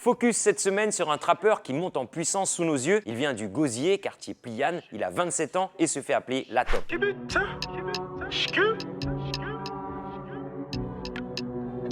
Focus cette semaine sur un trappeur qui monte en puissance sous nos yeux. Il vient du Gosier, quartier Pliane, il a 27 ans et se fait appeler La Top.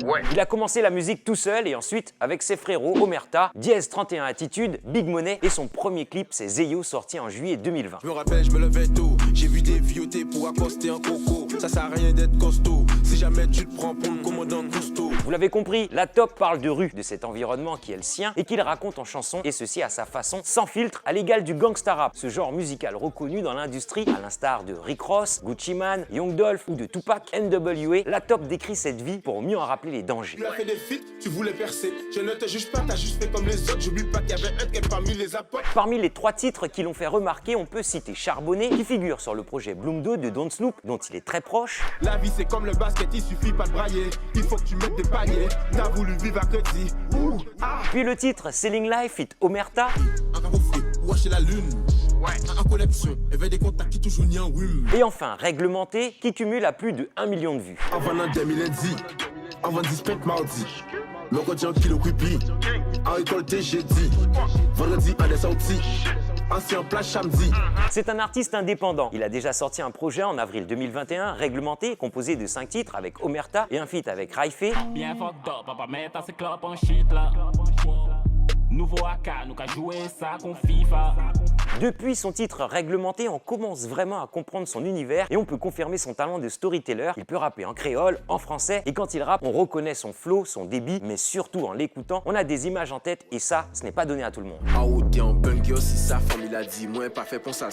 Ouais. Il a commencé la musique tout seul et ensuite avec ses frérots Omerta, Diez 31 Attitude, Big Money et son premier clip c'est Zeyo sorti en juillet 2020. Je me rappelle, je me levais tôt, j'ai vu des vieux pour accoster en coco. Ça sert à rien d'être costaud, si jamais tu te prends pour le commandant Cousteau. Vous l'avez compris, La Top parle de rue, de cet environnement qui est le sien et qu'il raconte en chanson et ceci à sa façon, sans filtre, à l'égal du gangsta rap, ce genre musical reconnu dans l'industrie, à l'instar de Rick Ross, Gucci Mane, Young Dolph ou de Tupac, NWA. La Top décrit cette vie pour mieux en rappeler les dangers. Tu as fait des feats, tu voulais percer. Je ne te juge pas, t'as juste fait comme les autres. J'oublie pas qu'il y avait un quel parmi les apôtres. Parmi les 3 titres qui l'ont fait remarquer, on peut citer Charbonné, qui figure sur le projet Bloom 2 de Don't Snoop, dont il est très proche. La vie c'est comme le basket, il suffit pas de brailler. Il faut que tu mettes des paniers. T'as voulu vivre à crédit. Puis le titre Selling Life fit Omerta. Un carrefour, watcher la lune. En connexion, éveille des contacts qui touchent ni en whim. Et enfin Réglementé, qui cumule à plus de 1 million de vues. Avant un demi lundi, avant 10 mardi. Le quotidien kilo creepy. En récolté jeudi. Vendredi, un des sorties. Ancien plage samedi. C'est un artiste indépendant. Il a déjà sorti un projet en avril 2021, Réglementé, composé de 5 titres avec Omerta et un feat avec Raifé. Bien fucked up, papa mettre ses clopes en shit là. Nouveau AK, nous qu'a joué ça qu'on FIFA. Depuis son titre Réglementé, on commence vraiment à comprendre son univers et on peut confirmer son talent de storyteller. Il peut rapper en créole, en français et quand il rappe, on reconnaît son flow, son débit, mais surtout en l'écoutant, on a des images en tête et ça, ce n'est pas donné à tout le monde. En haut, t'es en bungee aussi, sa famille a dit, moi pas fait pour ça.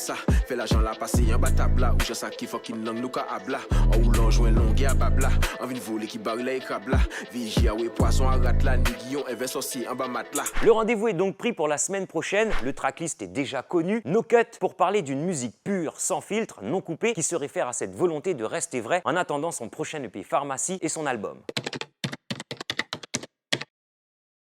Fais l'argent là, passer en batabla, ou je sais qui fucking langue nous ka habla. En roulant, joint longue à babla, en ville voler qui barre les crabla. Vigia, ouais, poisson à ratla, niguillon, invest aussi en bas matla. Le rendez-vous est donc pris pour la semaine prochaine, le tracklist est déjà connu. No Cut pour parler d'une musique pure, sans filtre, non coupée, qui se réfère à cette volonté de rester vrai en attendant son prochain EP Pharmacie et son album.